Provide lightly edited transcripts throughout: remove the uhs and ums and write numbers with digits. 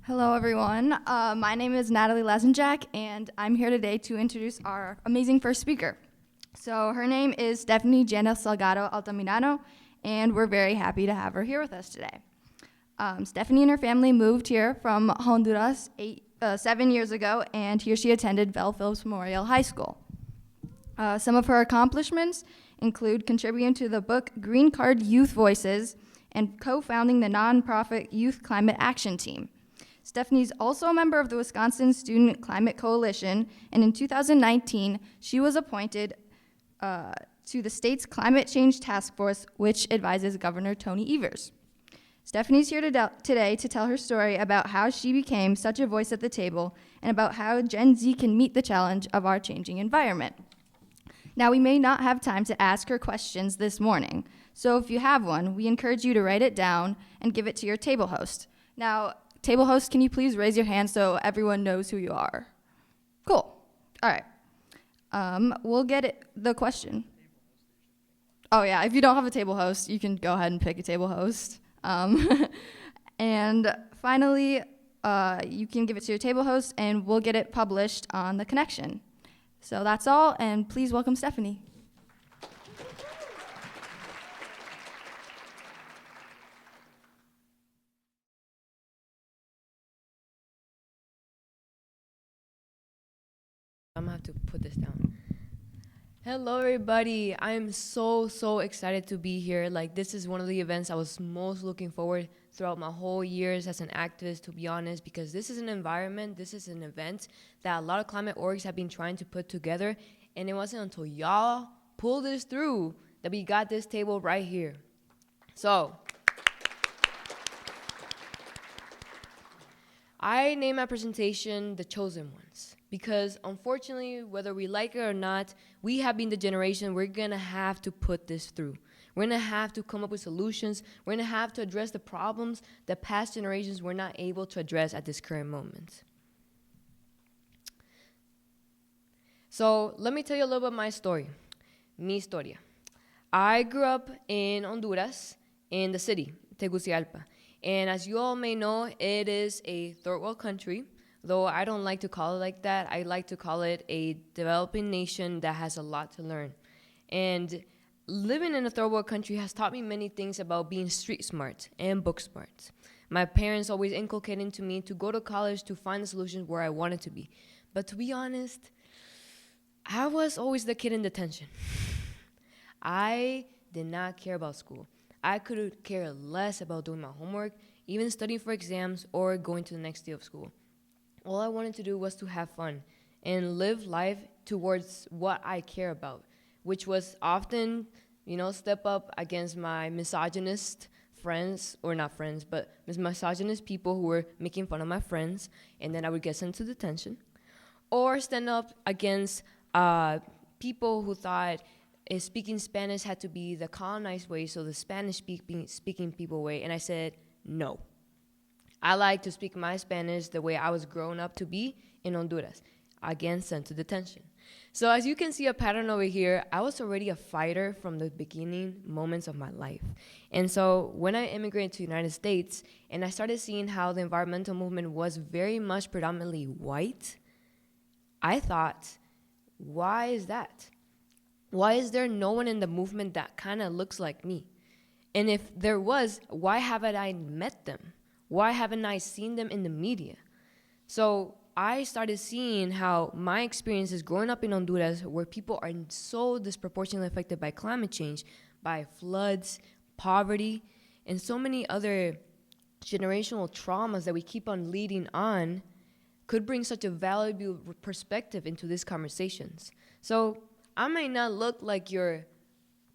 Hello, everyone. My name is Natalie Lesenjak, and I'm here today to introduce our amazing first speaker. So her name is Stephanie Jana Salgado Altamirano, and we're very happy to have her here with us today. Stephanie and her family moved here from Honduras 7 years ago, and here she attended Bell Phillips Memorial High School. Some of her accomplishments include contributing to the book Green Card Youth Voices and co-founding the nonprofit Youth Climate Action Team. Stephanie's also a member of the Wisconsin Student Climate Coalition, and in 2019, she was appointed to the state's Climate Change Task Force, which advises Governor Tony Evers. Stephanie's here today to tell her story about how she became such a voice at the table and about how Gen Z can meet the challenge of our changing environment. Now, we may not have time to ask her questions this morning, so if you have one, we encourage you to write it down and give it to your table host. Now, table host, can you please raise your hand so everyone knows who you are? Cool. All right. We'll get the question. Oh, yeah. If you don't have a table host, you can go ahead and pick a table host. And finally, you can give it to your table host, and we'll get it published on The Connection. So that's all, and please welcome Stephanie. I'm gonna have to put this down. Hello, everybody. I am so excited to be here. This is one of the events I was most looking forward throughout my whole years as an activist, to be honest, because this is an environment, this is an event that a lot of climate orgs have been trying to put together, and it wasn't until y'all pulled this through that we got this table right here. So, I named my presentation The Chosen Ones because, unfortunately, whether we like it or not, we have been the generation we're going to have to put this through. We're going to have to come up with solutions. We're going to have to address the problems that past generations were not able to address at this current moment. So let me tell you a little bit of my story, mi historia. I grew up in Honduras, in the city, Tegucigalpa. And as you all may know, it is a third world country, though I don't like to call it like that. I like to call it a developing nation that has a lot to learn. And living in a third world country has taught me many things about being street smart and book smart. My parents always inculcated into me to go to college to find the solutions where I wanted to be. But to be honest, I was always the kid in detention. I did not care about school. I could care less about doing my homework, even studying for exams, or going to the next day of school. All I wanted to do was to have fun and live life towards what I care about, which was often, step up against my misogynist friends, or not friends, but misogynist people who were making fun of my friends, and then I would get sent to detention. Or stand up against people who thought speaking Spanish had to be the colonized way, so the Spanish-speaking people way, and I said, no. I like to speak my Spanish the way I was grown up to be in Honduras, again sent to detention. So as you can see a pattern over here, I was already a fighter from the beginning moments of my life. And so when I immigrated to the United States, and I started seeing how the environmental movement was very much predominantly white, I thought, why is that? Why is there no one in the movement that kind of looks like me? And if there was, why haven't I met them? Why haven't I seen them in the media? So I started seeing how my experiences growing up in Honduras, where people are so disproportionately affected by climate change, by floods, poverty, and so many other generational traumas that we keep on leading on, could bring such a valuable perspective into these conversations. So I might not look like your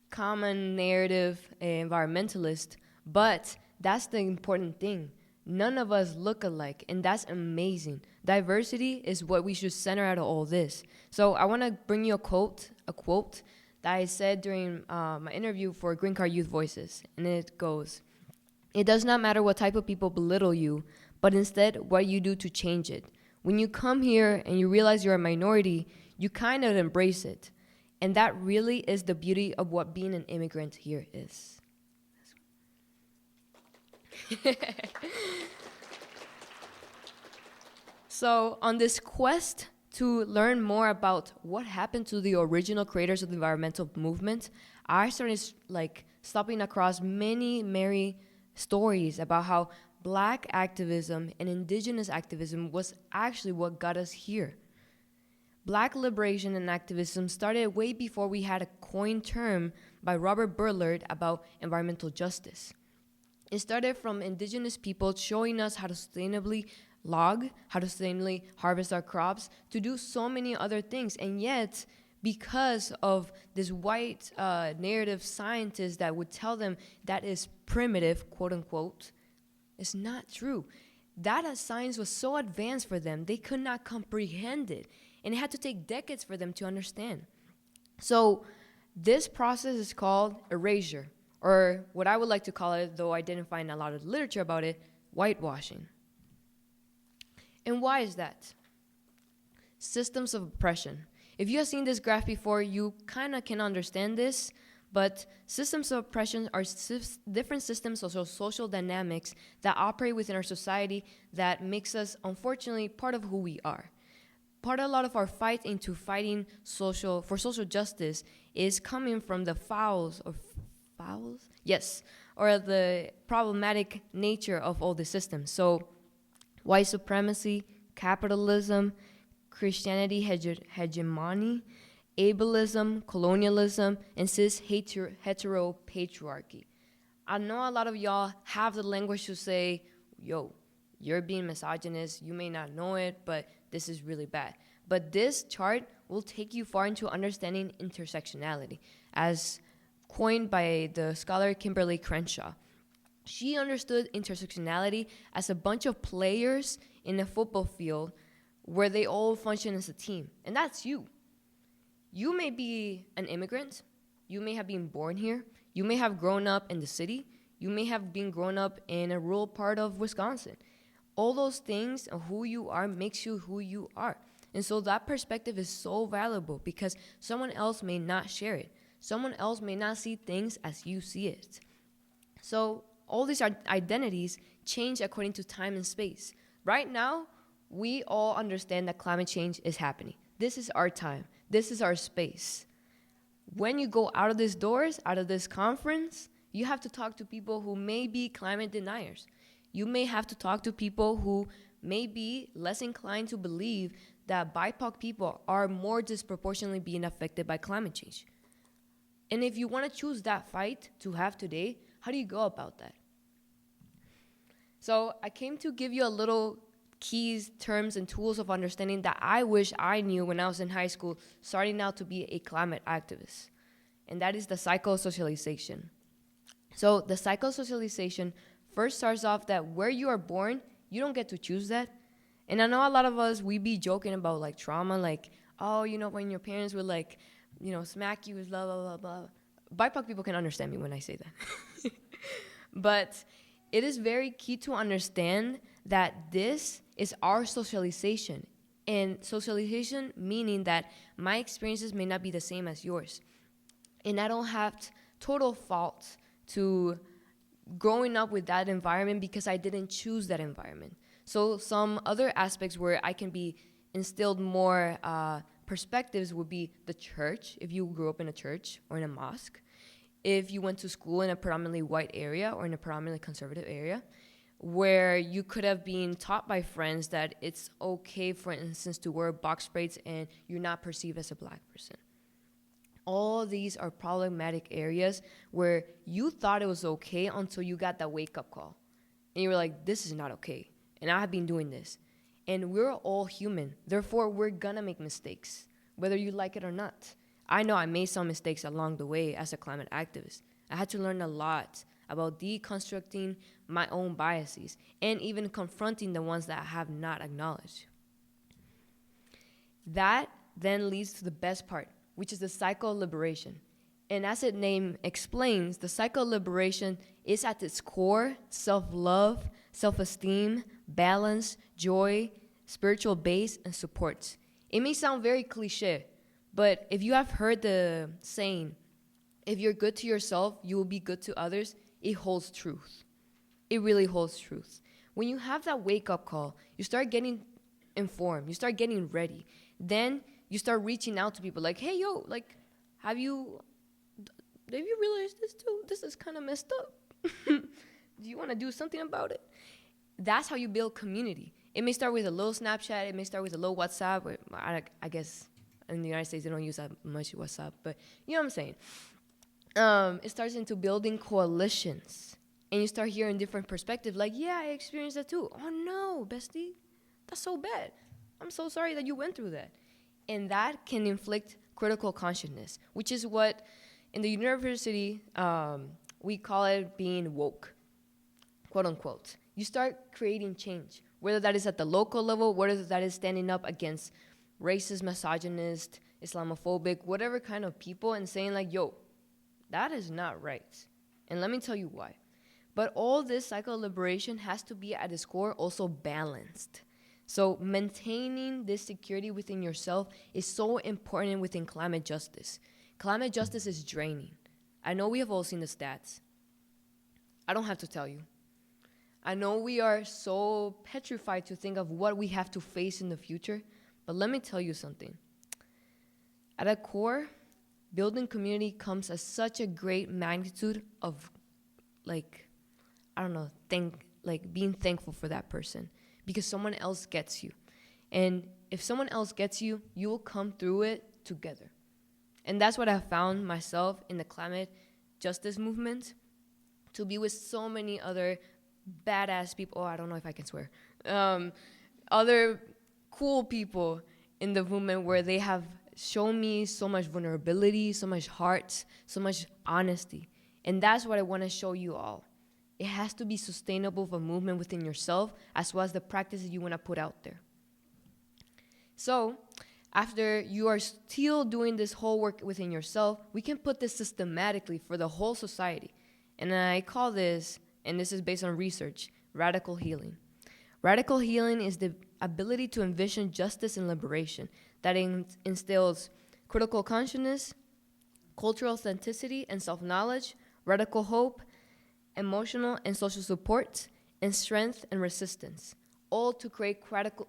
common narrative environmentalist, but that's the important thing. None of us look alike, and that's amazing. Diversity is what we should center out of all this. So I want to bring you a quote that I said during my interview for Green Card Youth Voices, and it goes, "It does not matter what type of people belittle you, but instead what you do to change it. When you come here and you realize you're a minority, you kind of embrace it. And that really is the beauty of what being an immigrant here is." So on this quest to learn more about what happened to the original creators of the environmental movement, I started stopping across many stories about how Black activism and indigenous activism was actually what got us here. Black liberation and activism started way before we had a coined term by Robert Burlard about environmental justice. It started from indigenous people showing us how to sustainably log, how to sustainably harvest our crops, to do so many other things. And yet, because of this white narrative scientist that would tell them that is primitive, quote unquote, it's not true. Data science was so advanced for them, they could not comprehend it. And it had to take decades for them to understand. So this process is called erasure, or what I would like to call it, though I didn't find a lot of literature about it, whitewashing. And why is that? Systems of oppression. If you have seen this graph before, you kind of can understand this, but systems of oppression are different systems of social dynamics that operate within our society that makes us, unfortunately, part of who we are. A lot of our fight into fighting for social justice is coming from the fouls, or the problematic nature of all the systems. So white supremacy, capitalism, Christianity hegemony, ableism, colonialism, and cis-hetero patriarchy. I know a lot of y'all have the language to say, yo, you're being misogynist, you may not know it, but this is really bad. But this chart will take you far into understanding intersectionality, as coined by the scholar Kimberly Crenshaw. She understood intersectionality as a bunch of players in a football field where they all function as a team. And that's you. You may be an immigrant. You may have been born here. You may have grown up in the city. You may have been grown up in a rural part of Wisconsin. All those things of who you are makes you who you are. And so that perspective is so valuable because someone else may not share it. Someone else may not see things as you see it. So all these identities change according to time and space. Right now, we all understand that climate change is happening. This is our time. This is our space. When you go out of these doors, out of this conference, you have to talk to people who may be climate deniers. You may have to talk to people who may be less inclined to believe that BIPOC people are more disproportionately being affected by climate change. And if you want to choose that fight to have today, how do you go about that? So I came to give you a little keys, terms, and tools of understanding that I wish I knew when I was in high school, starting out to be a climate activist. And that is the psychosocialization. So the psychosocialization first starts off that where you are born, you don't get to choose that. And I know a lot of us, we be joking about like trauma, like, oh, when your parents would smack you, blah, blah, blah, blah. BIPOC people can understand me when I say that. But it is very key to understand that this is our socialization. And socialization meaning that my experiences may not be the same as yours. And I don't have total fault to growing up with that environment because I didn't choose that environment. So some other aspects where I can be instilled more perspectives would be the church, if you grew up in a church or in a mosque, if you went to school in a predominantly white area or in a predominantly conservative area, where you could have been taught by friends that it's okay, for instance, to wear box braids and you're not perceived as a black person. All these are problematic areas where you thought it was okay until you got that wake-up call. And you were like, this is not okay. And I have been doing this. And we're all human. Therefore, we're going to make mistakes, whether you like it or not. I know I made some mistakes along the way as a climate activist. I had to learn a lot about deconstructing my own biases and even confronting the ones that I have not acknowledged. That then leads to the best part, which is the psycho-liberation. And as its name explains, the psycho-liberation is at its core self-love, self-esteem, balance, joy, spiritual base, and support. It may sound very cliche, but if you have heard the saying, if you're good to yourself, you will be good to others, it holds truth. It really holds truth. When you have that wake-up call, you start getting informed. You start getting ready. Then you start reaching out to people like, hey, yo, like, have you realized this too? This is kind of messed up. Do you want to do something about it? That's how you build community. It may start with a little Snapchat. It may start with a little WhatsApp. I guess in the United States, they don't use that much WhatsApp. But you know what I'm saying? It starts into building coalitions. And you start hearing different perspectives. Like, yeah, I experienced that too. Oh, no, bestie. That's so bad. I'm so sorry that you went through that. And that can inflict critical consciousness, which is what in the university we call it being woke, quote unquote. You start creating change, whether that is at the local level, whether that is standing up against racist, misogynist, Islamophobic, whatever kind of people, and saying like, yo, that is not right. And let me tell you why. But all this cycle of liberation has to be at its core also balanced. So maintaining this security within yourself is so important within climate justice. Climate justice is draining. I know we have all seen the stats. I don't have to tell you. I know we are so petrified to think of what we have to face in the future, but let me tell you something. At a core, building community comes as such a great magnitude of, being thankful for that person because someone else gets you. And if someone else gets you, you will come through it together. And that's what I found myself in the climate justice movement, to be with so many other badass people. Oh, I don't know if I can swear. Other cool people in the movement where they have shown me so much vulnerability, so much heart, so much honesty. And that's what I want to show you all. It has to be sustainable of a movement within yourself as well as the practices you want to put out there. So after you are still doing this whole work within yourself, we can put this systematically for the whole society. And I call this, and this is based on research, radical healing. Radical healing is the ability to envision justice and liberation that instills critical consciousness, cultural authenticity and self-knowledge, radical hope, emotional and social support, and strength and resistance, all to create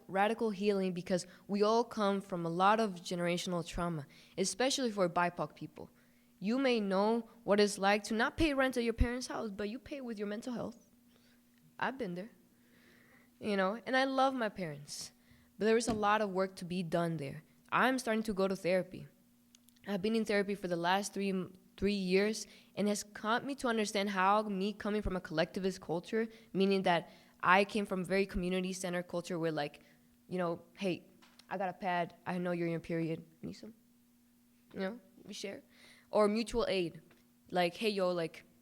radical healing because we all come from a lot of generational trauma, especially for BIPOC people. You may know what it's like to not pay rent at your parents' house, but you pay with your mental health. I've been there, and I love my parents, but there is a lot of work to be done there. I'm starting to go to therapy. I've been in therapy for the last three years, and has taught me to understand how me coming from a collectivist culture, meaning that I came from a very community-centered culture where, hey, I got a pad. I know you're in your period. Need some? We share. Or mutual aid. Hey, yo,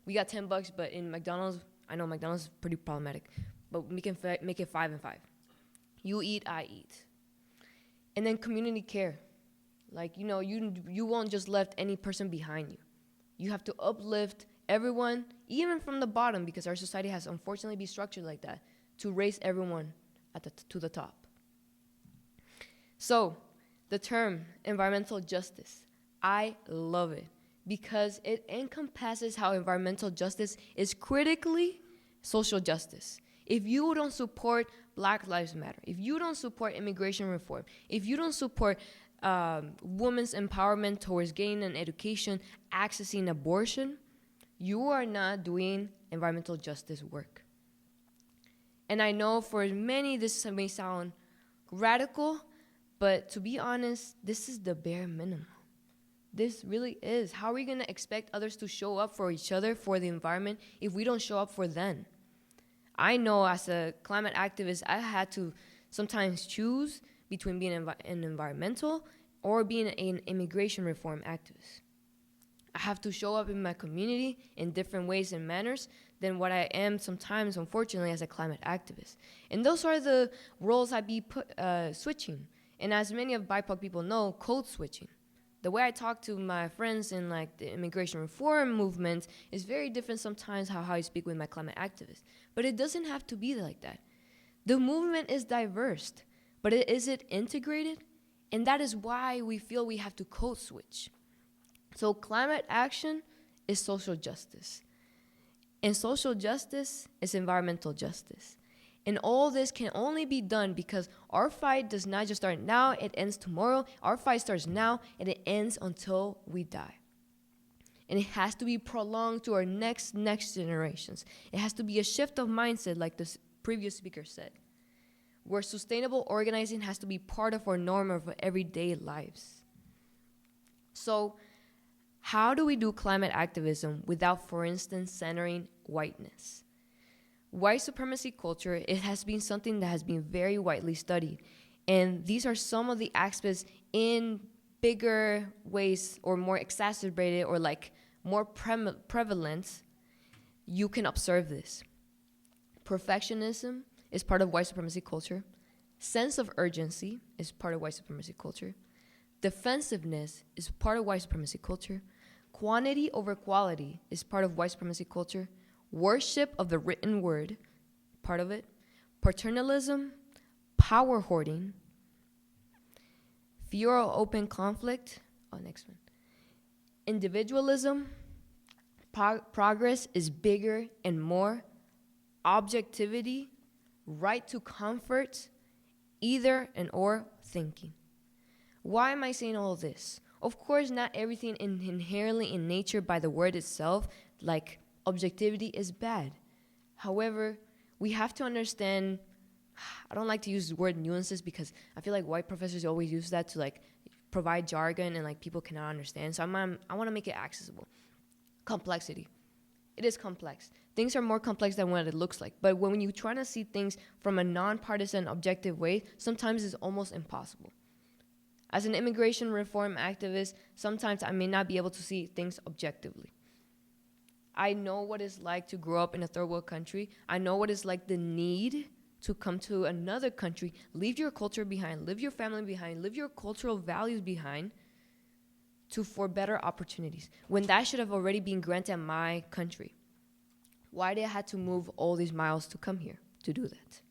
we got $10, but in McDonald's, I know McDonald's is pretty problematic, but we can make it 5 and 5. You eat, I eat. And then community care. You won't just left any person behind you. You have to uplift everyone, even from the bottom, because our society has unfortunately been structured like that, to raise everyone to the top. So, the term environmental justice, I love it because it encompasses how environmental justice is critically social justice. If you don't support Black Lives Matter, if you don't support immigration reform, if you don't support women's empowerment towards getting an education, accessing abortion, you are not doing environmental justice work. And I know for many this may sound radical, but to be honest, this is the bare minimum. This really is. How are we going to expect others to show up for each other, for the environment, if we don't show up for them? I know as a climate activist, I had to sometimes choose between being an environmental or being an immigration reform activist. I have to show up in my community in different ways and manners than what I am sometimes, unfortunately, as a climate activist. And those are the roles I be switching. And as many of BIPOC people know, code switching. The way I talk to my friends in the immigration reform movement is very different sometimes how I speak with my climate activists. But it doesn't have to be like that. The movement is diverse, but is it integrated? And that is why we feel we have to code switch. So climate action is social justice. And social justice is environmental justice. And all this can only be done because our fight does not just start now, it ends tomorrow. Our fight starts now and it ends until we die. And it has to be prolonged to our next generations. It has to be a shift of mindset, like the previous speaker said, where sustainable organizing has to be part of our norm of everyday lives. So how do we do climate activism without, for instance, centering whiteness? White supremacy culture, it has been something that has been very widely studied. And these are some of the aspects in bigger ways or more exacerbated or like more prevalent, you can observe this. Perfectionism is part of white supremacy culture. Sense of urgency is part of white supremacy culture. Defensiveness is part of white supremacy culture. Quantity over quality is part of white supremacy culture. Worship of the written word, part of it. Paternalism, power hoarding, fear of open conflict. Next one. Individualism, progress is bigger and more. Objectivity, right to comfort, either and or thinking. Why am I saying all this? Of course, not everything inherently in nature by the word itself, like objectivity, is bad. However, we have to understand, I don't like to use the word nuances because I feel like white professors always use that to like provide jargon and like people cannot understand. So I want to make it accessible. Complexity. It is complex. Things are more complex than what it looks like. But when you try to see things from a nonpartisan, objective way, sometimes it's almost impossible. As an immigration reform activist, sometimes I may not be able to see things objectively. I know what it's like to grow up in a third world country. I know what it's like the need to come to another country, leave your culture behind, leave your family behind, leave your cultural values behind for better opportunities, when that should have already been granted in my country. Why did I have to move all these miles to come here to do that?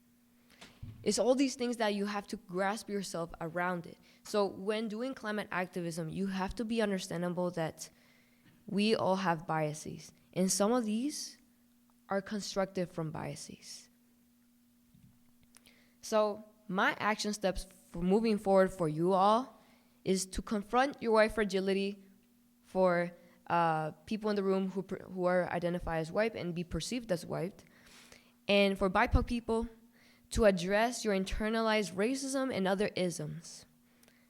It's all these things that you have to grasp yourself around it. So when doing climate activism, you have to be understandable that we all have biases. And some of these are constructed from biases. So my action steps for moving forward for you all is to confront your white fragility for people in the room who are identified as white and be perceived as white. And for BIPOC people, to address your internalized racism and other isms,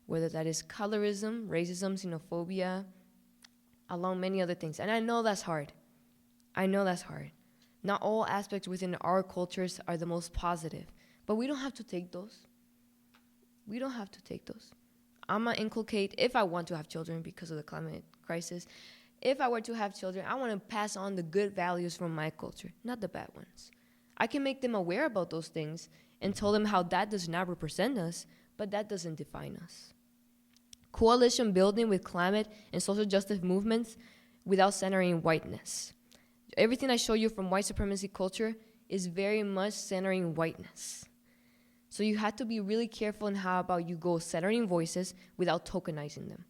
whether that is colorism, racism, xenophobia, along many other things. And I know that's hard. Not all aspects within our cultures are the most positive. But we don't have to take those. I'm going to inculcate, if I want to have children because of the climate crisis, if I were to have children, I want to pass on the good values from my culture, not the bad ones. I can make them aware about those things and tell them how that does not represent us, but that doesn't define us. Coalition building with climate and social justice movements without centering whiteness. Everything I show you from white supremacy culture is very much centering whiteness. So you have to be really careful in how about you go centering voices without tokenizing them.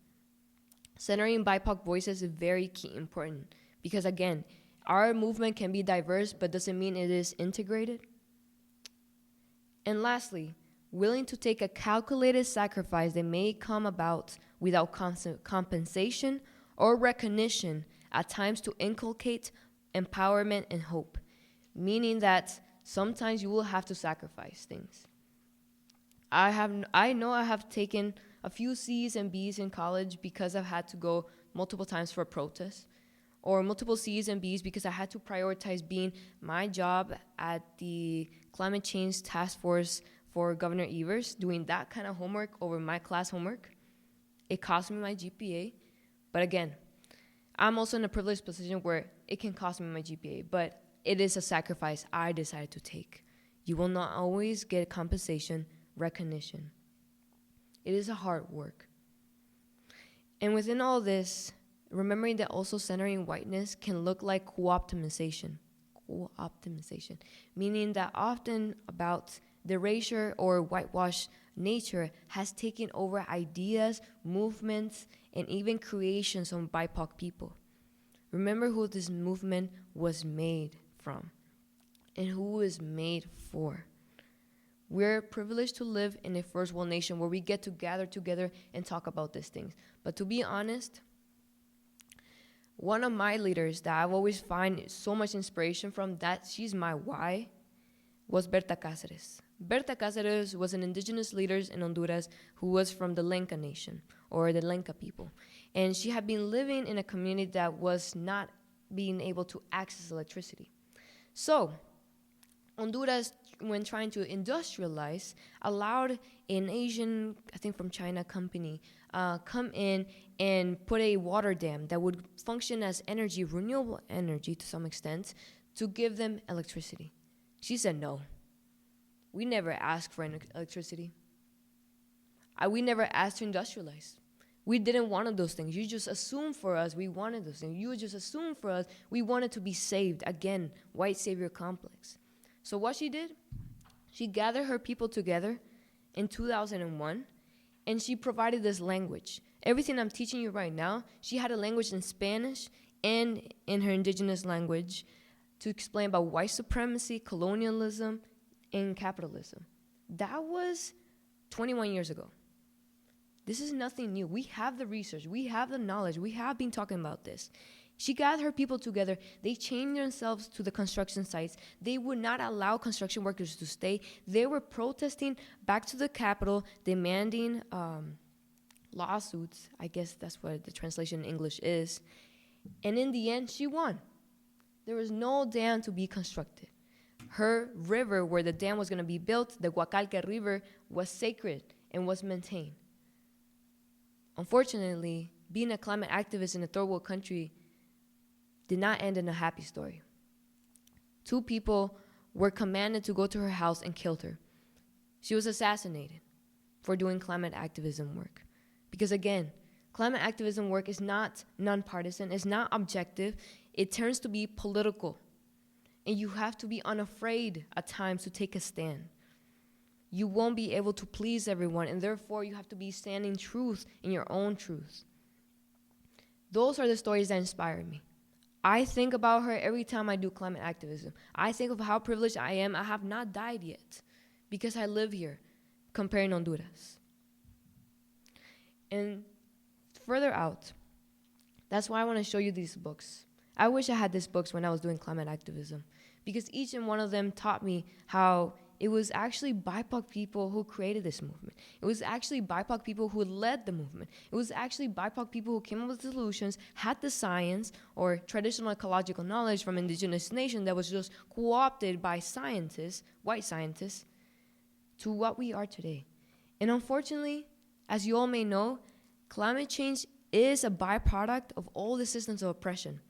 Centering BIPOC voices is very key important because, again, our movement can be diverse, but doesn't mean it is integrated. And lastly, willing to take a calculated sacrifice that may come about without compensation or recognition at times to inculcate empowerment and hope, meaning that sometimes you will have to sacrifice things. I know I have taken a few C's and B's in college because I've had to go multiple times for a protest, or multiple C's and B's because I had to prioritize being my job at the Climate Change Task Force for Governor Evers, doing that kind of homework over my class homework. It cost me my GPA, but again, I'm also in a privileged position where it can cost me my GPA, but it is a sacrifice I decided to take. You will not always get compensation, recognition. It is a hard work. And within all this, remembering that also centering whiteness can look like co-optimization, meaning that often about the erasure or whitewash nature has taken over ideas, movements, and even creations of BIPOC people. Remember who this movement was made from and who is made for. We're privileged to live in a first world nation where we get to gather together and talk about these things. But to be honest, one of my leaders that I've always find so much inspiration from, that she's my why, was Berta Cáceres. Berta Cáceres was an indigenous leader in Honduras who was from the Lenca nation, or the Lenca people. And she had been living in a community that was not being able to access electricity. So, Honduras, when trying to industrialize, allowed an Asian, I think from China, company come in and put a water dam that would function as energy, renewable energy to some extent, to give them electricity. She said no. We never asked for electricity. We never asked to industrialize. We didn't want those things. You just assumed for us we wanted those things. You just assumed for us we wanted to be saved. Again, white savior complex. So what she did, she gathered her people together in 2001, and she provided this language. Everything I'm teaching you right now, she had a language in Spanish and in her indigenous language to explain about white supremacy, colonialism, and capitalism. That was 21 years ago. This is nothing new. We have the research. We have the knowledge. We have been talking about this. She gathered her people together. They chained themselves to the construction sites. They would not allow construction workers to stay. They were protesting back to the Capitol, demanding lawsuits. I guess that's what the translation in English is. And in the end, she won. There was no dam to be constructed. Her river, where the dam was going to be built, the Huacalca River, was sacred and was maintained. Unfortunately, being a climate activist in a third world country did not end in a happy story. 2 people were commanded to go to her house and killed her. She was assassinated for doing climate activism work. Because again, climate activism work is not nonpartisan, it's not objective, it turns to be political. And you have to be unafraid at times to take a stand. You won't be able to please everyone, and therefore you have to be standing truth in your own truth. Those are the stories that inspire me. I think about her every time I do climate activism. I think of how privileged I am. I have not died yet because I live here, comparing Honduras. And further out, that's why I want to show you these books. I wish I had these books when I was doing climate activism, because each and one of them taught me how it was actually BIPOC people who created this movement. It was actually BIPOC people who led the movement. It was actually BIPOC people who came up with solutions, had the science or traditional ecological knowledge from indigenous nations that was just co-opted by scientists, white scientists, to what we are today. And unfortunately, as you all may know, climate change is a byproduct of all the systems of oppression.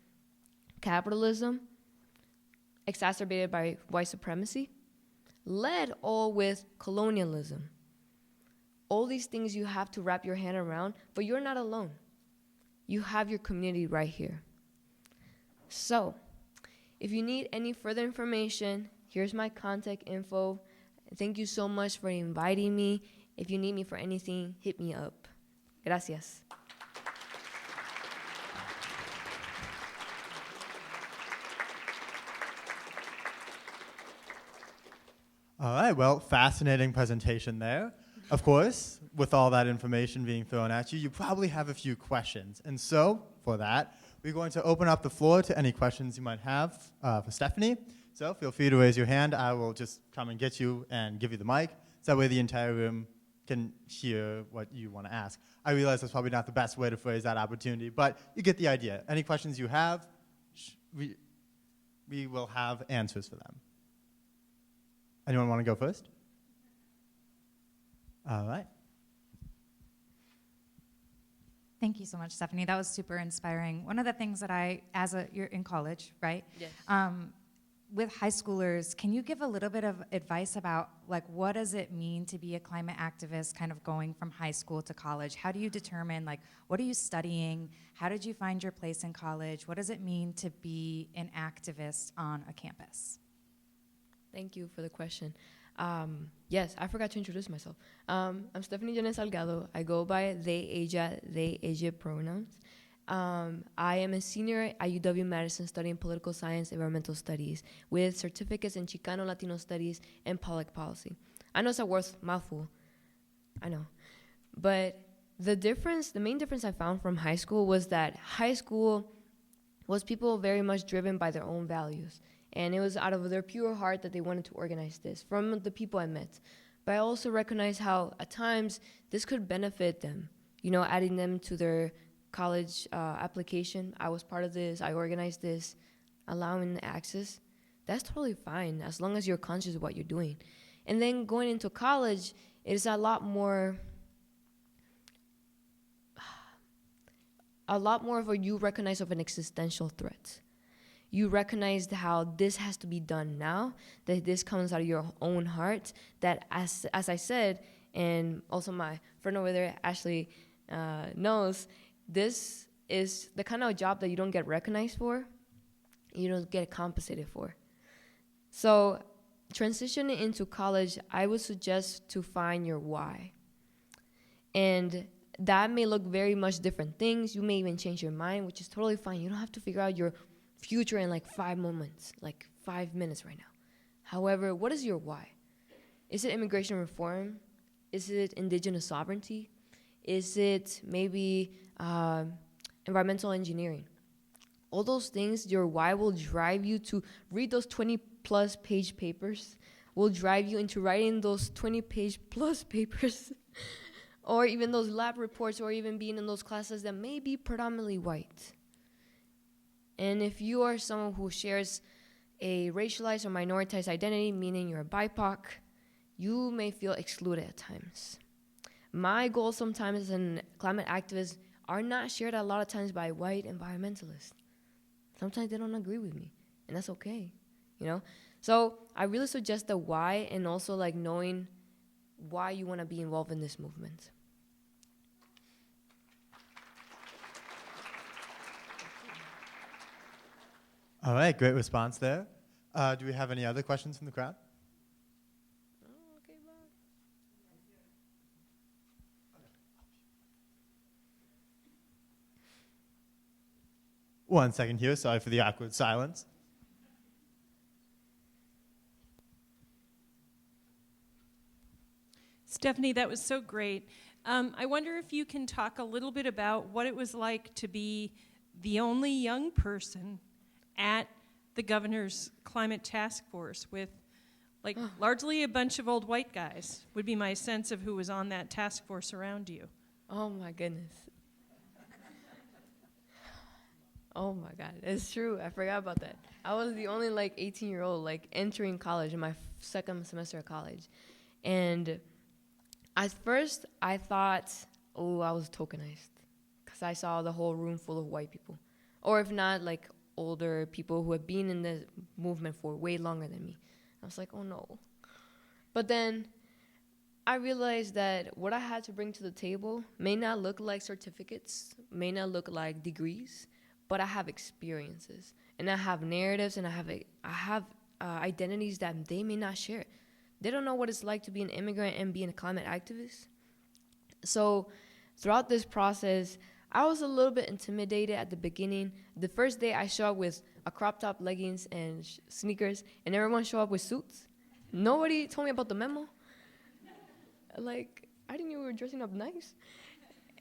Capitalism, exacerbated by white supremacy, led all with colonialism. All these things you have to wrap your hand around, but you're not alone. You have your community right here. So, if you need any further information, here's my contact info. Thank you so much for inviting me. If you need me for anything, hit me up. Gracias. All right, well, fascinating presentation there. Of course, with all that information being thrown at you, you probably have a few questions. And so, for that, we're going to open up the floor to any questions you might have for Stephanie. So feel free to raise your hand. I will just come and get you and give you the mic, so that way the entire room can hear what you want to ask. I realize that's probably not the best way to phrase that opportunity, but you get the idea. Any questions you have, we will have answers for them. Anyone want to go first? All right. Thank you so much, Stephanie. That was super inspiring. One of the things that you're in college, right? Yes. With high schoolers, can you give a little bit of advice about, like, what does it mean to be a climate activist kind of going from high school to college? How do you determine, like, what are you studying? How did you find your place in college? What does it mean to be an activist on a campus? Thank you for the question. Yes, I forgot to introduce myself. I'm Stephanie Janet Salgado. I go by they, ella pronouns. I am a senior at UW Madison studying political science, environmental studies with certificates in Chicano Latino studies and public policy. I know it's a mouthful. I know. But the main difference I found from high school was that high school was people very much driven by their own values. And it was out of their pure heart that they wanted to organize this from the people I met. But I also recognized how at times this could benefit them, adding them to their college application. I was part of this, I organized this, allowing access. That's totally fine as long as you're conscious of what you're doing. And then going into college, it's a lot more of a you recognize of an existential threat. You recognized how this has to be done now, that this comes out of your own heart, that as I said, and also my friend over there, Ashley, knows, this is the kind of job that you don't get recognized for, you don't get compensated for. So transitioning into college, I would suggest to find your why. And that may look very much different things. You may even change your mind, which is totally fine. You don't have to figure out your future in like 5 moments, like 5 minutes right now. However, what is your why? Is it immigration reform? Is it indigenous sovereignty? Is it maybe environmental engineering? All those things, your why will drive you to read those 20-plus page papers, will drive you into writing those 20-page-plus papers, or even those lab reports, or even being in those classes that may be predominantly white. And if you are someone who shares a racialized or minoritized identity, meaning you're a BIPOC, you may feel excluded at times. My goals sometimes as a climate activist are not shared a lot of times by white environmentalists. Sometimes they don't agree with me, and that's okay, So I really suggest the why, and also like knowing why you want to be involved in this movement. All right, great response there. Do we have any other questions from the crowd? Okay, bye. One second here, sorry for the awkward silence. Stephanie, that was so great. I wonder if you can talk a little bit about what it was like to be the only young person at the governor's climate task force with largely a bunch of old white guys, would be my sense of who was on that task force around you. Oh my goodness. Oh my God, it's true. I forgot about that. I was the only 18-year-old entering college in my second semester of college. And at first I thought, I was tokenized because I saw the whole room full of white people. Or if not, older people who have been in the movement for way longer than me. I was like, oh no. But then I realized that what I had to bring to the table may not look like certificates, may not look like degrees, but I have experiences, and I have narratives, and I have identities that they may not share. They don't know what it's like to be an immigrant and be a climate activist. So throughout this process, I was a little bit intimidated at the beginning. The first day I showed up with a crop top, leggings, and sneakers, and everyone showed up with suits. Nobody told me about the memo. I didn't know we were dressing up nice.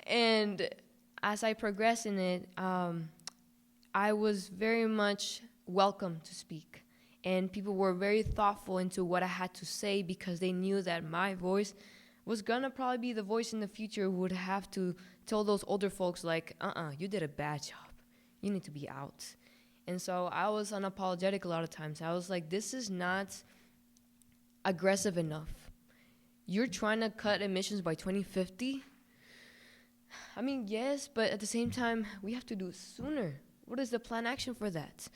And as I progressed in it, I was very much welcome to speak. And people were very thoughtful into what I had to say because they knew that my voice was gonna probably be the voice in the future who would have to tell those older folks you did a bad job. You need to be out. And so I was unapologetic a lot of times. I was like, this is not aggressive enough. You're trying to cut emissions by 2050? I mean, yes, but at the same time, we have to do it sooner. What is the plan action for that?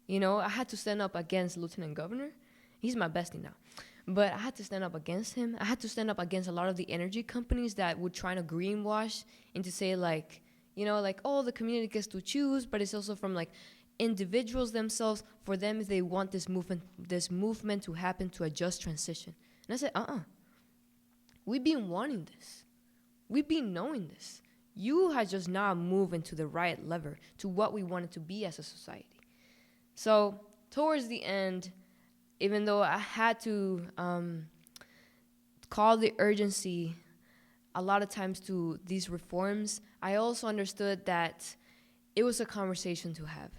I had to stand up against Lieutenant Governor. He's my bestie now. But I had to stand up against him. I had to stand up against a lot of the energy companies that would try to greenwash and to say the community gets to choose, but it's also from individuals themselves, for them if they want this movement to happen to a just transition. And I said, we've been wanting this. We've been knowing this. You had just not moved into the right lever to what we wanted to be as a society. So towards the end, even though I had to call the urgency a lot of times to these reforms, I also understood that it was a conversation to have.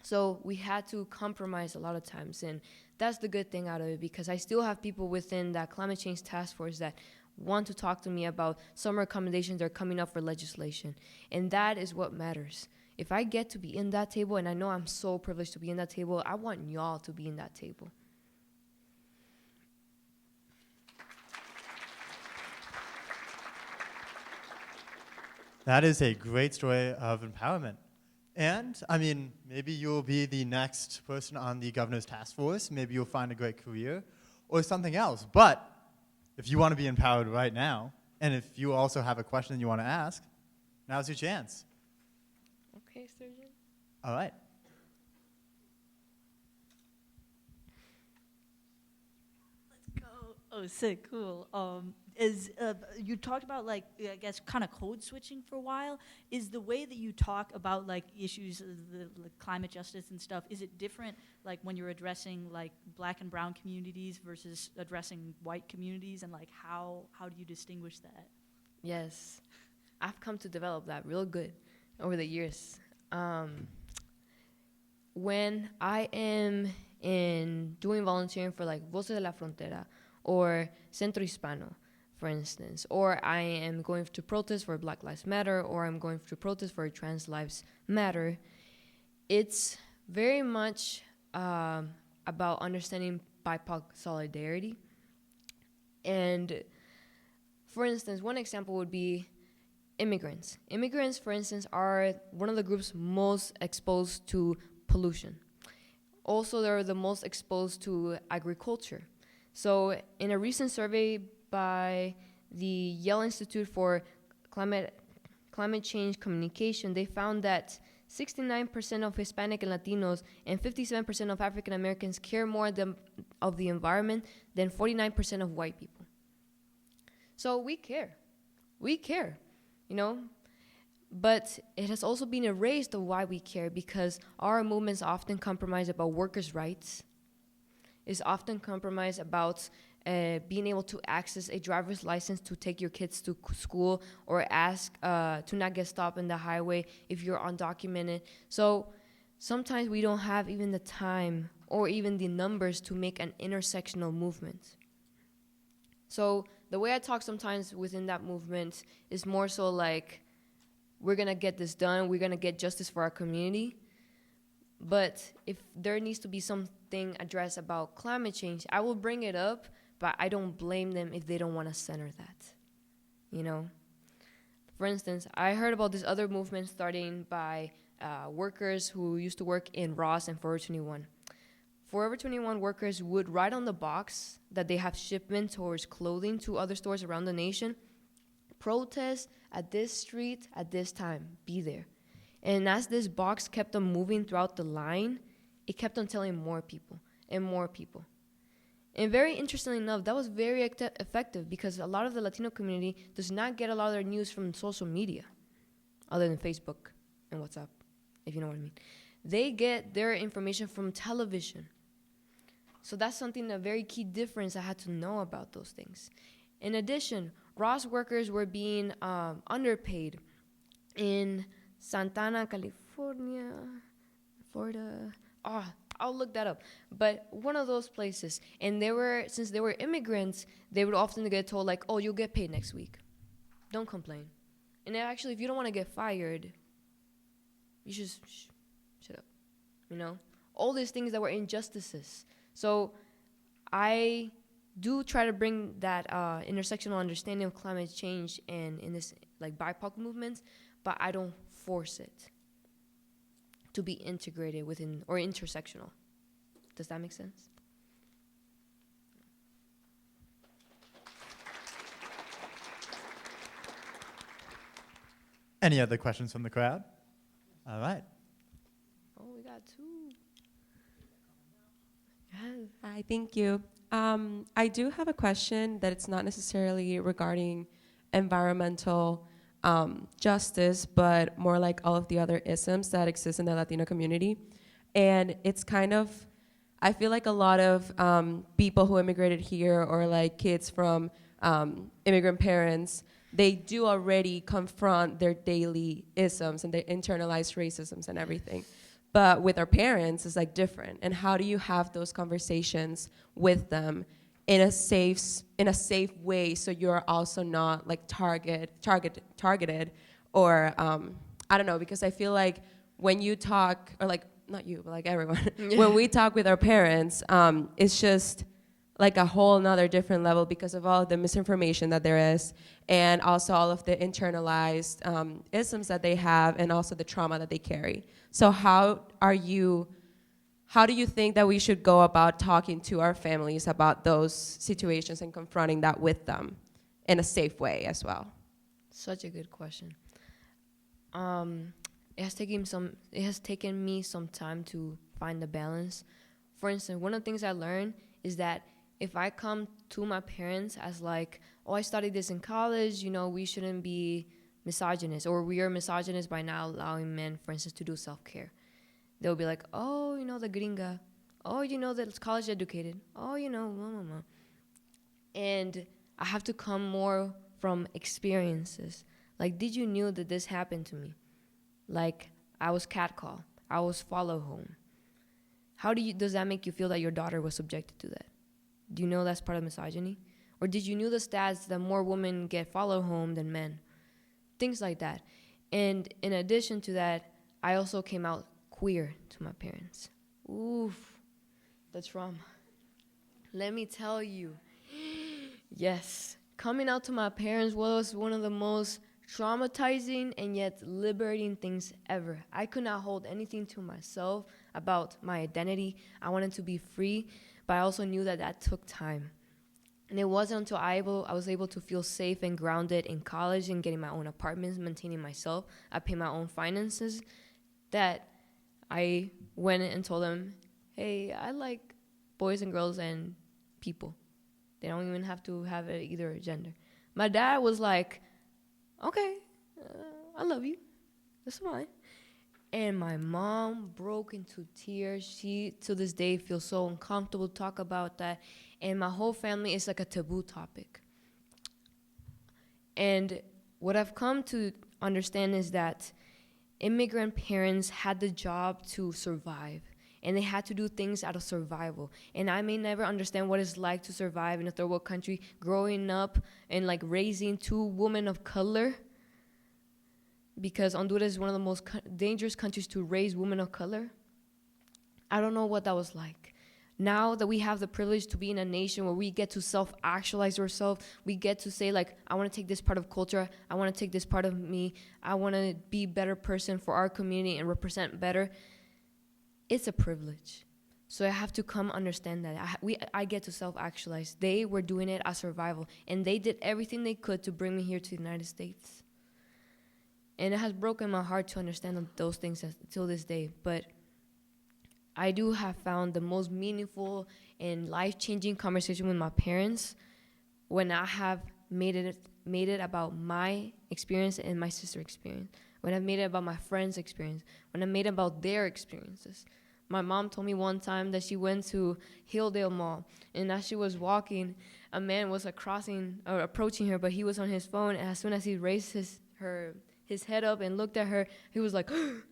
So we had to compromise a lot of times, and that's the good thing out of it, because I still have people within that climate change task force that want to talk to me about some recommendations that are coming up for legislation, and that is what matters. If I get to be in that table, and I know I'm so privileged to be in that table, I want y'all to be in that table. That is a great story of empowerment. And, I mean, maybe you'll be the next person on the governor's task force. Maybe you'll find a great career or something else. But if you want to be empowered right now, and if you also have a question you want to ask, now's your chance. Okay, Sturgeon. All right. Let's go. Oh, sick, cool. You talked about, like, I guess kind of code switching for a while. Is the way that you talk about, like, issues of the like, climate justice and stuff, is it different, like, when you're addressing, like, black and brown communities versus addressing white communities, and, like, how do you distinguish that? Yes, I've come to develop that real good over the years. When I am doing volunteering for, like, Voces de la Frontera or Centro Hispano, for instance, or I am going to protest for Black Lives Matter, or I'm going to protest for Trans Lives Matter, it's very much about understanding BIPOC solidarity. And for instance, one example would be immigrants. Immigrants, for instance, are one of the groups most exposed to pollution. Also, they're the most exposed to agriculture. So in a recent survey by the Yale Institute for Climate Change Communication, they found that 69% of Hispanic and Latinos and 57% of African Americans care more of the environment than 49% of white people. So we care, you know? But it has also been erased of why we care, because our movements often compromise about workers' rights. It's often compromised about being able to access a driver's license to take your kids to school, or ask to not get stopped in the highway if you're undocumented. So sometimes we don't have even the time or even the numbers to make an intersectional movement. So the way I talk sometimes within that movement is more so like, we're going to get this done, we're going to get justice for our community. But if there needs to be something addressed about climate change, I will bring it up, but I don't blame them if they don't want to center that, you know? For instance, I heard about this other movement starting by workers who used to work in Ross and Forever 21. Forever 21 workers would write on the box that they have shipment towards clothing to other stores around the nation, protest at this street at this time, be there. And as this box kept on moving throughout the line, it kept on telling more people and more people. And very interestingly enough, that was very effective, because a lot of the Latino community does not get a lot of their news from social media, other than Facebook and WhatsApp, if you know what I mean. They get their information from television. So that's something, a very key difference I had to know about those things. In addition, Ross workers were being underpaid in Santana, California, Florida. I'll look that up. But one of those places. And since they were immigrants, they would often get told, like, oh, you'll get paid next week. Don't complain. And actually, if you don't want to get fired, you should shut up. You know? All these things that were injustices. So I do try to bring that intersectional understanding of climate change and in this like BIPOC movements, but I don't force it to be integrated within or intersectional. Does that make sense? Any other questions from the crowd? All right. Oh, we got two. Yes. Hi, thank you. I do have a question that it's not necessarily regarding environmental justice, but more like all of the other isms that exist in the Latino community. And it's kind of I feel like a lot of people who immigrated here or like kids from immigrant parents, they do already confront their daily isms and their internalized racisms and everything. But with our parents, it's like different. And how do you have those conversations with them in a safe way, so you're also not like targeted, or I don't know, because I feel like when you talk, or like not you, but like everyone, when we talk with our parents, it's just like a whole nother different level because of all of the misinformation that there is, and also all of the internalized isms that they have, and also the trauma that they carry. So how do you think that we should go about talking to our families about those situations and confronting that with them in a safe way as well? Such a good question. It has taken me some time to find the balance. For instance, one of the things I learned is that if I come to my parents as like, oh, I studied this in college, we shouldn't be misogynist, or we are misogynist by not allowing men, for instance, to do self-care. They'll be like, oh, the gringa. Oh, that's college educated. Oh, blah, blah, blah. And I have to come more from experiences. Like, did you know that this happened to me? Like, I was catcalled. I was followed home. Does that make you feel that your daughter was subjected to that? Do you know that's part of misogyny? Or did you know the stats that more women get followed home than men? Things like that. And in addition to that, I also came out queer to my parents. Oof, the trauma. Let me tell you. Yes, coming out to my parents was one of the most traumatizing and yet liberating things ever. I could not hold anything to myself about my identity. I wanted to be free, but I also knew that took time. And it wasn't until I was able to feel safe and grounded in college and getting my own apartments, maintaining myself, I pay my own finances, that I went and told them, hey, I like boys and girls and people. They don't even have to have either gender. My dad was like, okay, I love you. That's fine. And my mom broke into tears. She, to this day, feels so uncomfortable to talk about that. And my whole family is like a taboo topic. And what I've come to understand is that immigrant parents had the job to survive, and they had to do things out of survival. And I may never understand what it's like to survive in a third world country, growing up and like raising two women of color, because Honduras is one of the most dangerous countries to raise women of color. I don't know what that was like. Now that we have the privilege to be in a nation where we get to self-actualize ourselves, we get to say, like, I want to take this part of culture, I want to take this part of me, I want to be a better person for our community and represent better. It's a privilege. So I have to come understand that. I get to self-actualize. They were doing it as survival, and they did everything they could to bring me here to the United States. And it has broken my heart to understand those things till this day. But I do have found the most meaningful and life-changing conversation with my parents when I have made it about my experience and my sister's experience, when I've made it about my friend's experience, when I made it about their experiences. My mom told me one time that she went to Hilldale Mall, and as she was walking, a man was approaching her, but he was on his phone, and as soon as he raised his head up and looked at her, he was like, and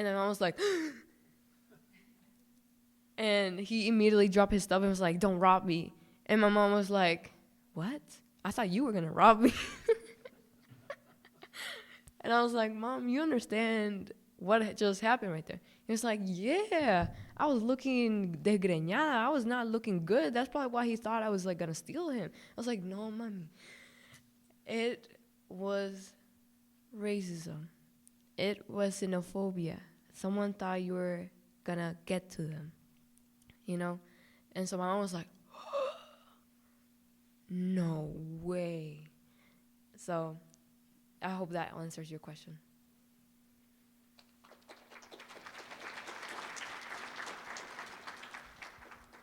then I was like, and he immediately dropped his stuff and was like, don't rob me. And my mom was like, what? I thought you were going to rob me. And I was like, Mom, you understand what just happened right there? He was like, yeah, I was looking desgreñada. I was not looking good. That's probably why he thought I was like going to steal him. I was like, no, mommy. It was racism. It was xenophobia. Someone thought you were going to get to them. And so my mom was like, no way. So I hope that answers your question.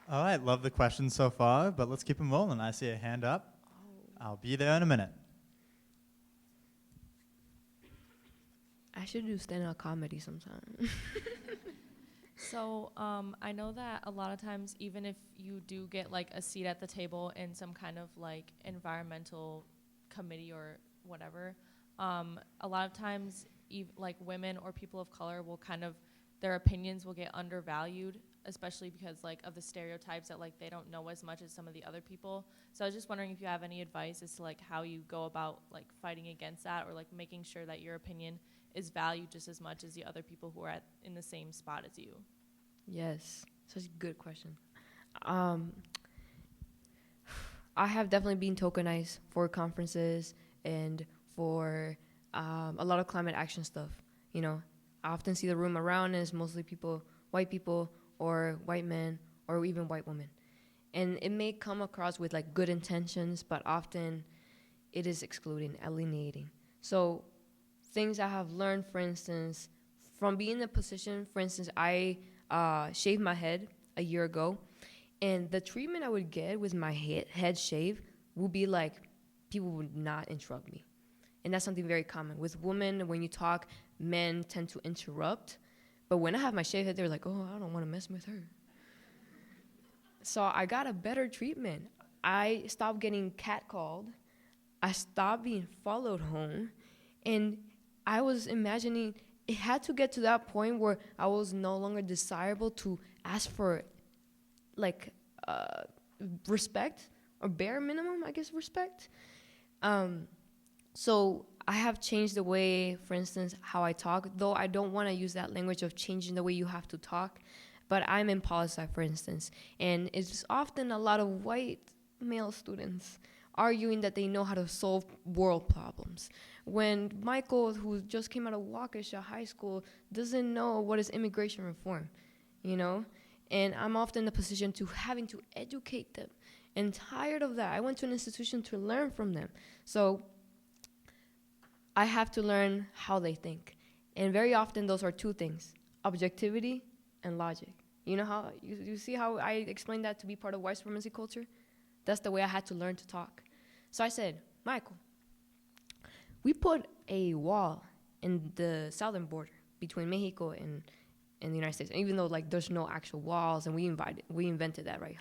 All right, love the questions so far, but let's keep them rolling. I see a hand up. I'll be there in a minute. I should do stand-up comedy sometime. So I know that a lot of times, even if you do get like a seat at the table in some kind of like environmental committee or whatever, a lot of times like women or people of color will kind of, their opinions will get undervalued, especially because like of the stereotypes that like they don't know as much as some of the other people. So I was just wondering if you have any advice as to like how you go about like fighting against that, or like making sure that your opinion is valued just as much as the other people who are in the same spot as you. Yes, such a good question. I have definitely been tokenized for conferences and for a lot of climate action stuff. You know, I often see the room around and it's mostly people, white people, or white men, or even white women. And it may come across with like good intentions, but often it is excluding, alienating. So things I have learned, for instance, from being in a position, for instance, I shaved my head a year ago, and the treatment I would get with my head shave would be like, people would not interrupt me. And that's something very common. With women, when you talk, men tend to interrupt. But when I have my shaved head, they're like, oh, I don't want to mess with her. So I got a better treatment. I stopped getting catcalled. I stopped being followed home. And I was imagining it had to get to that point where I was no longer desirable to ask for, like, respect, or bare minimum, I guess, respect. So I have changed the way, for instance, how I talk, though I don't want to use that language of changing the way you have to talk. But I'm in poli-sci, for instance, and it's often a lot of white male students arguing that they know how to solve world problems. When Michael, who just came out of Waukesha High School, doesn't know what is immigration reform, you know? And I'm often in the position to having to educate them. And tired of that, I went to an institution to learn from them. So I have to learn how they think. And very often those are two things, objectivity and logic. You know how, you see how I explained that to be part of white supremacy culture? That's the way I had to learn to talk. So I said, Michael, we put a wall in the southern border between Mexico and the United States. And even though like there's no actual walls and we invented that, right?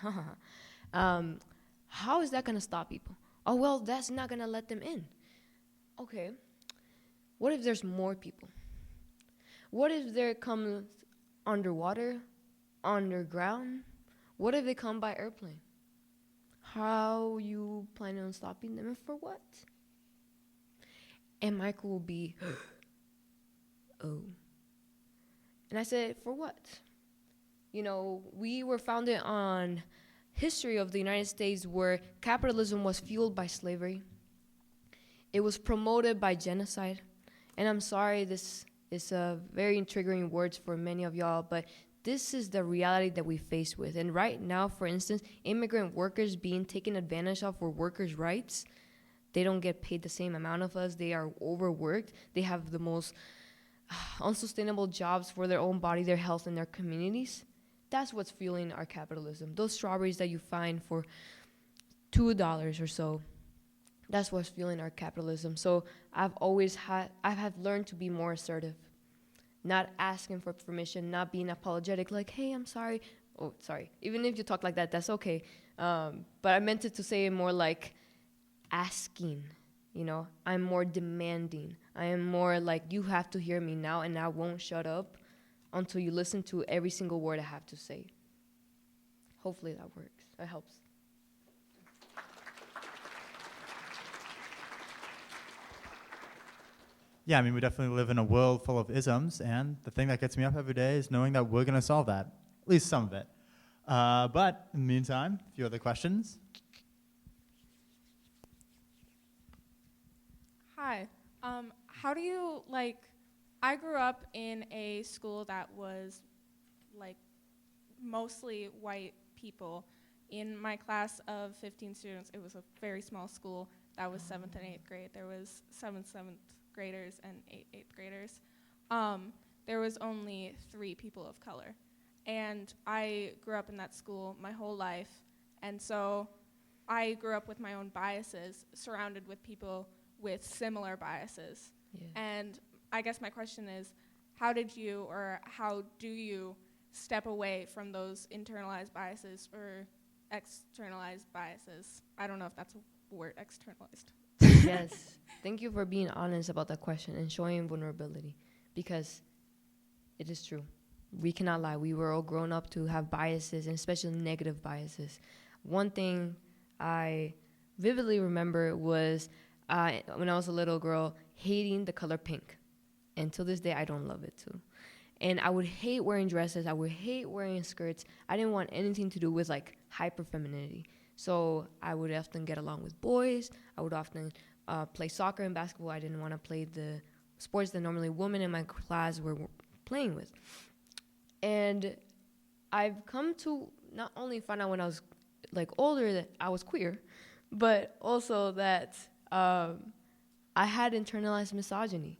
How is that gonna stop people? Oh, well, that's not gonna let them in. Okay, what if there's more people? What if there comes underwater, underground? What if they come by airplane? How you planning on stopping them and for what? And Michael will be, oh. And I said, for what? You know, we were founded on history of the United States where capitalism was fueled by slavery. It was promoted by genocide. And I'm sorry, this is a very triggering words for many of y'all, but this is the reality that we face with. And right now, for instance, immigrant workers being taken advantage of for workers' rights, they don't get paid the same amount of us. They are overworked. They have the most unsustainable jobs for their own body, their health, and their communities. That's what's fueling our capitalism. Those strawberries that you find for $2 or so, that's what's fueling our capitalism. So I've learned to be more assertive, not asking for permission, not being apologetic, like, hey, I'm sorry. Oh, sorry. Even if you talk like that, that's okay. But I meant it to say it more like asking, you know. I'm more demanding. I am more like, you have to hear me now, and I won't shut up until you listen to every single word I have to say. Hopefully that works. That helps. Yeah, I mean, we definitely live in a world full of isms, and the thing that gets me up every day is knowing that we're going to solve that, at least some of it. But in the meantime, a few other questions. Hi. How do you, like, I grew up in a school that was, like, mostly white people. In my class of 15 students, it was a very small school. That was 7th and 8th grade. There was 7th graders and 8th graders. There was only 3 people of color. And I grew up in that school my whole life. And so I grew up with my own biases, surrounded with people with similar biases. Yeah. And I guess my question is, how do you step away from those internalized biases or externalized biases. I don't know if that's a word, externalized. Yes. Thank you for being honest about that question and showing vulnerability, because it is true. We cannot lie. We were all grown up to have biases, and especially negative biases. One thing I vividly remember was when I was a little girl, hating the color pink. And till this day, I don't love it too. And I would hate wearing dresses. I would hate wearing skirts. I didn't want anything to do with like hyper femininity. So I would often get along with boys. I would often play soccer and basketball. I didn't want to play the sports that normally women in my class were playing with. And I've come to not only find out when I was like older that I was queer, but also that I had internalized misogyny.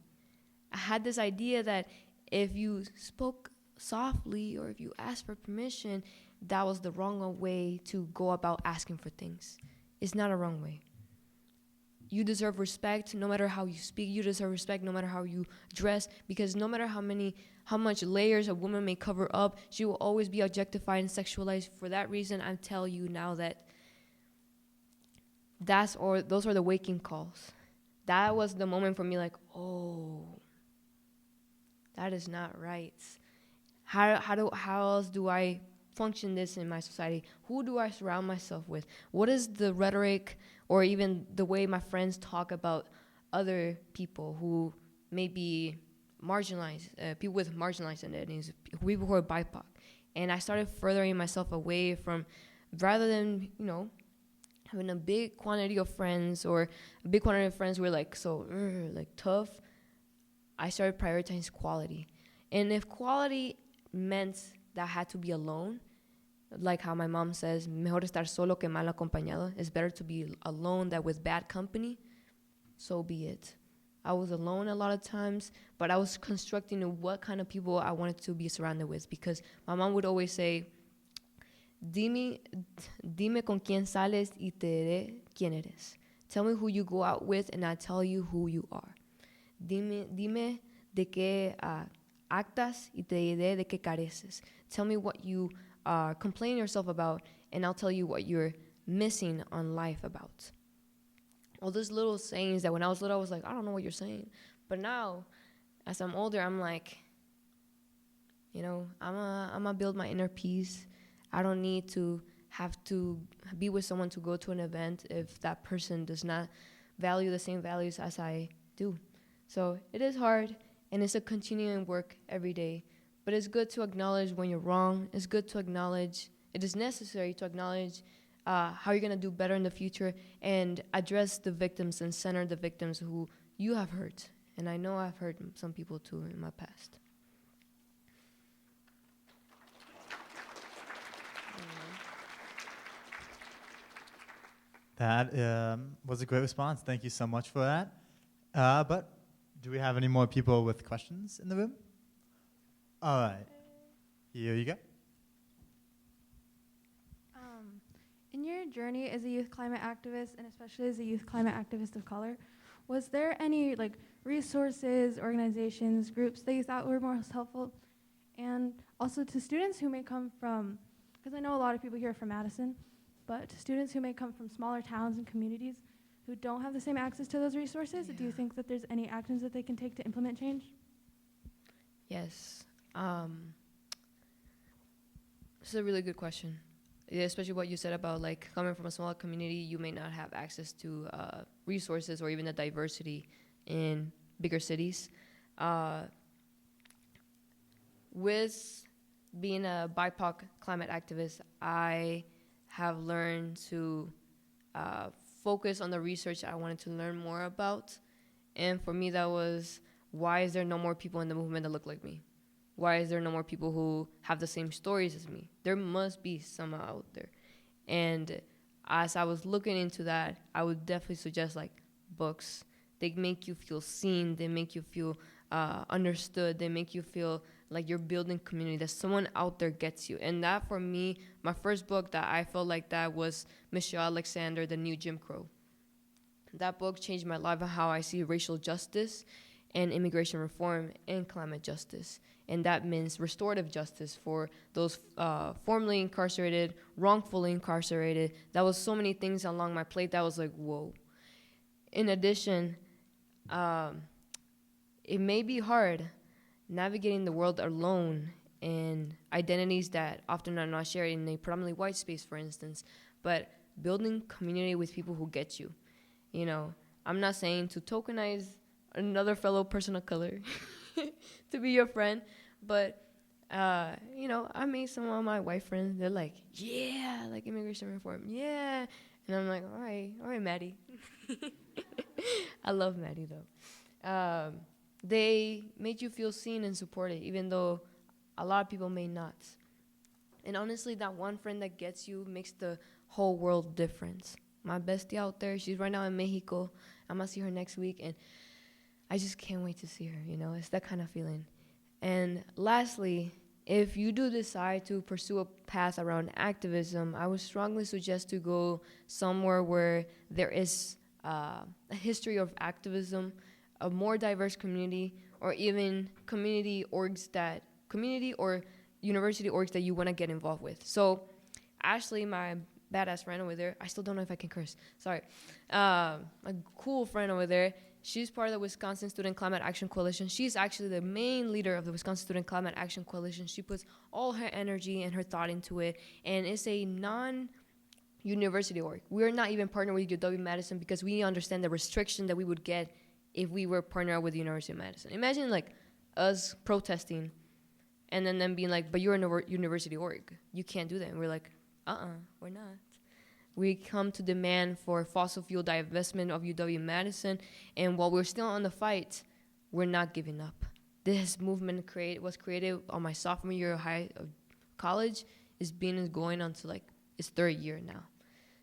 I had this idea that if you spoke softly or if you asked for permission, that was the wrong way to go about asking for things. It's not a wrong way. You deserve respect no matter how you speak. You deserve respect no matter how you dress, because no matter how much layers a woman may cover up, she will always be objectified and sexualized. For that reason, I tell you now that those are the waking calls. That was the moment for me, like, oh, that is not right. How else do I function this in my society? Who do I surround myself with? What is the rhetoric or even the way my friends talk about other people who may be marginalized, people with marginalized identities, people who are BIPOC? And I started furthering myself away from, rather than, having a big quantity of friends or a big quantity of friends who were like tough, I started prioritizing quality. And if quality meant that I had to be alone, like how my mom says, mejor estar solo que mal acompañado, it's better to be alone than with bad company, so be it. I was alone a lot of times, but I was constructing what kind of people I wanted to be surrounded with, because my mom would always say, dime con quién sales y te diré quién eres. Tell me who you go out with and I'll tell you who you are. Dime de qué actas y te diré de qué careces. Tell me what you are complaining yourself about and I'll tell you what you're missing on life about. All those little sayings that when I was little I was like, I don't know what you're saying. But now, as I'm older, I'm like, I'm gonna build my inner peace. I don't need to have to be with someone to go to an event if that person does not value the same values as I do. So it is hard, and it's a continuing work every day. But it's good to acknowledge when you're wrong. It's good to acknowledge, it is necessary to acknowledge how you're going to do better in the future and address the victims and center the victims who you have hurt. And I know I've hurt some people too in my past. That was a great response. Thank you so much for that. But do we have any more people with questions in the room? All right. Here you go. In your journey as a youth climate activist, and especially as a youth climate activist of color, was there any resources, organizations, groups that you thought were most helpful? And also to students who may come from, because I know a lot of people here are from Madison, but to students who may come from smaller towns and communities who don't have the same access to those resources, do you think that there's any actions that they can take to implement change? Yes. This is a really good question. Yeah, especially what you said about coming from a small community, you may not have access to resources or even the diversity in bigger cities. With being a BIPOC climate activist, I have learned to focus on the research I wanted to learn more about. And for me, that was, why is there no more people in the movement that look like me? Why is there no more people who have the same stories as me? There must be some out there. And as I was looking into that, I would definitely suggest books. They make you feel seen. They make you feel understood. They make you feel like you're building community, that someone out there gets you. And that, for me, my first book that I felt like that was Michelle Alexander, The New Jim Crow. That book changed my life and how I see racial justice. and immigration reform and climate justice. And that means restorative justice for those formerly incarcerated, wrongfully incarcerated. That was so many things along my plate that was like, whoa. In addition, it may be hard navigating the world alone and identities that often are not shared in a predominantly white space, for instance, but building community with people who get you. You know, I'm not saying to tokenize another fellow person of color to be your friend, but, you know, I made some of my white friends, they're like, yeah, like immigration reform, yeah. And I'm like, all right, Maddie. I love Maddie, though. They made you feel seen and supported, even though a lot of people may not. And honestly, that one friend that gets you makes the whole world difference. My bestie out there, she's right now in Mexico. I'm going to see her next week, and I just can't wait to see her, you know? It's that kind of feeling. And lastly, if you do decide to pursue a path around activism, I would strongly suggest to go somewhere where there is a history of activism, a more diverse community, or even community or university orgs that you want to get involved with. So Ashley, my badass friend over there, I still don't know if I can curse, sorry, a cool friend over there, she's part of the Wisconsin Student Climate Action Coalition. She's actually the main leader of the Wisconsin Student Climate Action Coalition. She puts all her energy and her thought into it, and it's a non-university org. We're not even partnered with UW-Madison because we understand the restriction that we would get if we were partnered with the University of Madison. Imagine like us protesting and then them being like, but you're a university org. You can't do that. And we're like, we're not. We come to demand for fossil fuel divestment of UW-Madison, and while we're still on the fight, we're not giving up. This movement was created on my sophomore year of college. It's been going on to like its third year now.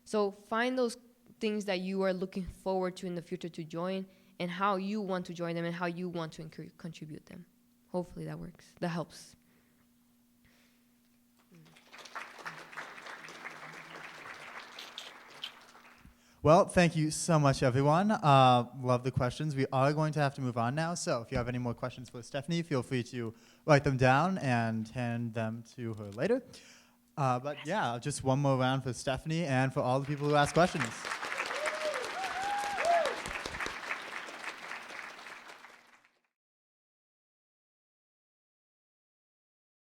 So find those things that you are looking forward to in the future to join, and how you want to join them and how you want to contribute them. Hopefully that works. That helps. Well, thank you so much, everyone. Love the questions. We are going to have to move on now, so if you have any more questions for Stephanie, feel free to write them down and hand them to her later. But yeah, just one more round for Stephanie and for all the people who asked questions.